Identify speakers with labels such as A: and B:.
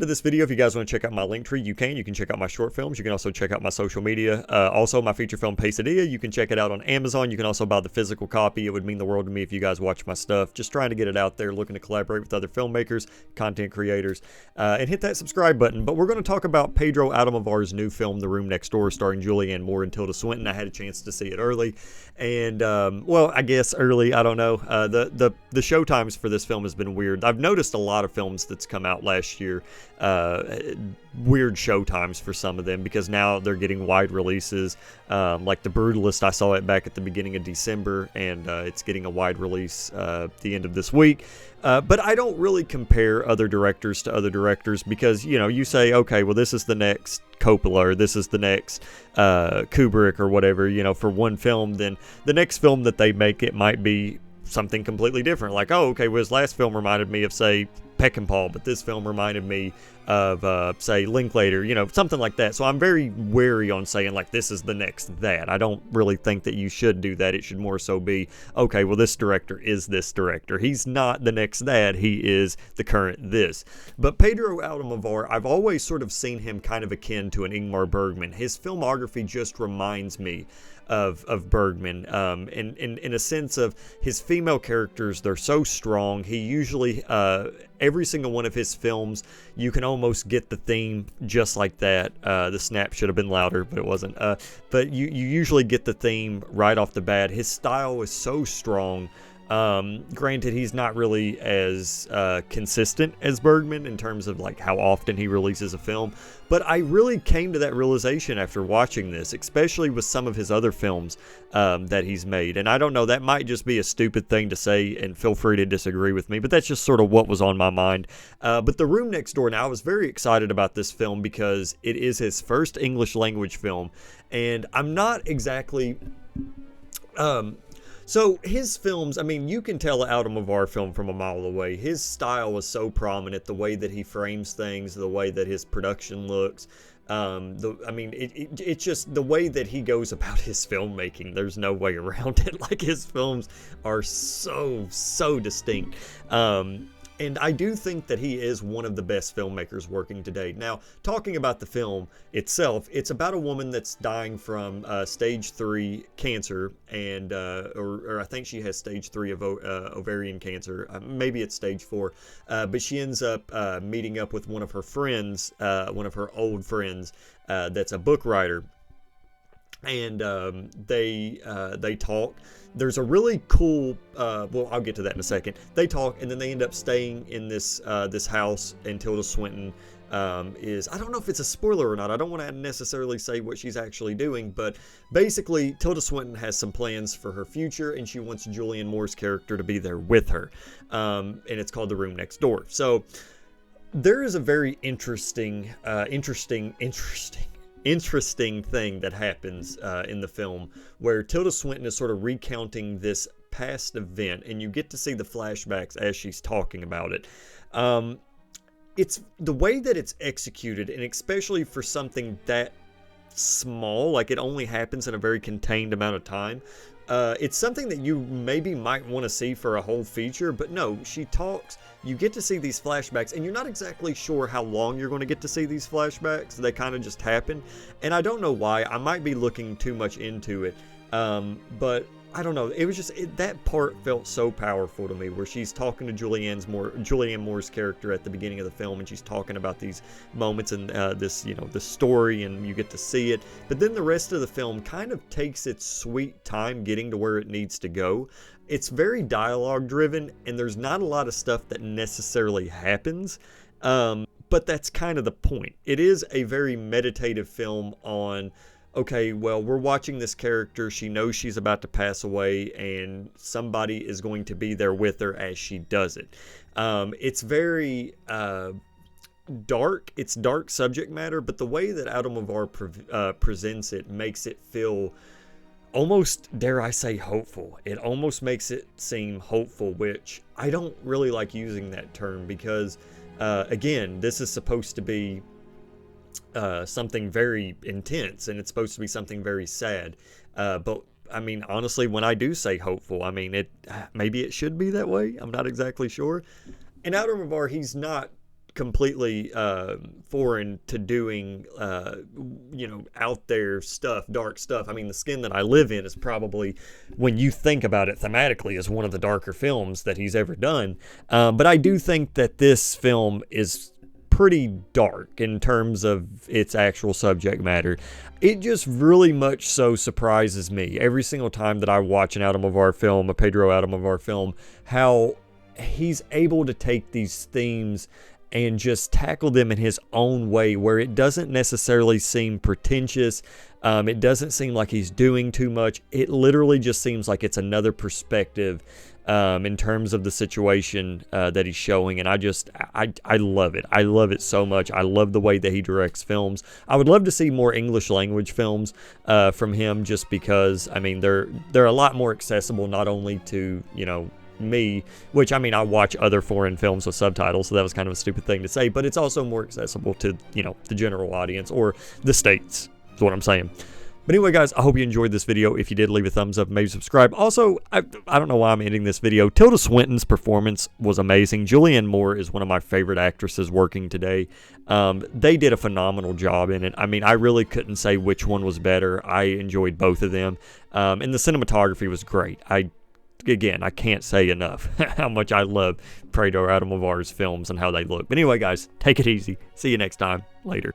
A: To this video, if you guys want to check out my link tree, you can. You can check out my short films. You can also check out my social media. Also, my feature film, Pesadilla. You can check it out on Amazon. You can also buy the physical copy. It would mean the world to me if you guys watch my stuff. Just trying to get it out there, looking to collaborate with other filmmakers, content creators, and hit that subscribe button. But we're going to talk about Pedro Almodovar's new film, The Room Next Door, starring Julianne Moore and Tilda Swinton. I had a chance to see it early, and well, I guess early. I don't know. The show times for this film has been weird. I've noticed a lot of films that's come out last year. Weird show times for some of them because now they're getting wide releases. Like The Brutalist, I saw it back at the beginning of December, and it's getting a wide release at the end of this week. But I don't really compare other directors to other directors because, you know, you say, okay, well, this is the next Coppola or this is the next Kubrick or whatever, you know, for one film. Then the next film that they make, it might be something completely different. Like, oh, okay, well, his last film reminded me of, say, Peckinpah, but this film reminded me of, say, Linklater, you know, something like that. So I'm very wary on saying, like, this is the next that. I don't really think that you should do that. It should more so be, okay, well, this director is this director. He's not the next that. He is the current this. But Pedro Almodovar, I've always sort of seen him kind of akin to an Ingmar Bergman. His filmography just reminds me of Bergman, in a sense of his female characters. They're so strong. He usually, every single one of his films, you can almost get the theme just like that. The snap should have been louder, but it wasn't. But you usually get the theme right off the bat. His style is so strong. Granted, he's not really as consistent as Bergman in terms of like how often he releases a film, but I really came to that realization after watching this, especially with some of his other films that he's made. And I don't know, that might just be a stupid thing to say, and feel free to disagree with me, but that's just sort of what was on my mind. But The Room Next Door, now I was very excited about this film because it is his first English language film, and I'm not exactly... So his films, I mean, you can tell an Almodovar film from a mile away. His style is so prominent, the way that he frames things, the way that his production looks. It's just the way that he goes about his filmmaking. There's no way around it. Like, his films are so distinct. And I do think that he is one of the best filmmakers working today. Now, talking about the film itself, it's about a woman that's dying from stage 3 cancer, and or I think she has stage 3 of ovarian cancer. Maybe it's stage 4. But she ends up meeting up with one of her friends, one of her old friends, that's a book writer. And they talk. There's a really cool, well, I'll get to that in a second. They talk, and then they end up staying in this house, and Tilda Swinton is, I don't know if it's a spoiler or not. I don't want to necessarily say what she's actually doing, but basically Tilda Swinton has some plans for her future, and she wants Julianne Moore's character to be there with her. And it's called The Room Next Door. So there is a very interesting thing that happens in the film where Tilda Swinton is sort of recounting this past event, and you get to see the flashbacks as she's talking about it. It's the way that it's executed, and especially for something that small, like it only happens in a very contained amount of time. It's something that you maybe might want to see for a whole feature, but no, she talks, you get to see these flashbacks, and you're not exactly sure how long you're going to get to see these flashbacks. They kind of just happen, and I don't know why. I might be looking too much into it, but I don't know. It was just, that part felt so powerful to me, where she's talking to Julianne Moore's character at the beginning of the film, and she's talking about these moments and this, you know, the story, and you get to see it. But then the rest of the film kind of takes its sweet time getting to where it needs to go. It's very dialogue driven, and there's not a lot of stuff that necessarily happens. But that's kind of the point. It is a very meditative film on, okay, well, we're watching this character. She knows she's about to pass away, and somebody is going to be there with her as she does it. It's very dark. It's dark subject matter, but the way that Almodovar presents it makes it feel almost, dare I say, hopeful. It almost makes it seem hopeful, which I don't really like using that term because, again, this is supposed to be something very intense, and it's supposed to be something very sad. But I mean, honestly, when I do say hopeful, I mean, maybe it should be that way. I'm not exactly sure. And Almodovar, he's not completely foreign to doing out there stuff, dark stuff. I mean, The Skin That I Live In is probably, when you think about it thematically, is one of the darker films that he's ever done. But I do think that this film is pretty dark in terms of its actual subject matter. It just really much so surprises me every single time that I watch an Almodovar film, a Pedro Almodovar film, how he's able to take these themes and just tackle them in his own way, where it doesn't necessarily seem pretentious. It doesn't seem like he's doing too much. It literally just seems like it's another perspective in terms of the situation that he's showing. And I love it. I love it so much. I love the way that he directs films. I would love to see more English language films from him, just because, I mean, they're a lot more accessible, not only to, me, which, I mean, I watch other foreign films with subtitles, so that was kind of a stupid thing to say, but it's also more accessible to, the general audience, or the States, is what I'm saying. But anyway, guys, I hope you enjoyed this video. If you did, leave a thumbs up, maybe subscribe. Also, I don't know why I'm ending this video. Tilda Swinton's performance was amazing. Julianne Moore is one of my favorite actresses working today. They did a phenomenal job in it. I mean, I really couldn't say which one was better. I enjoyed both of them. And the cinematography was great. Again, I can't say enough how much I love Pedro Almodovar's films and how they look. But anyway, guys, take it easy. See you next time. Later.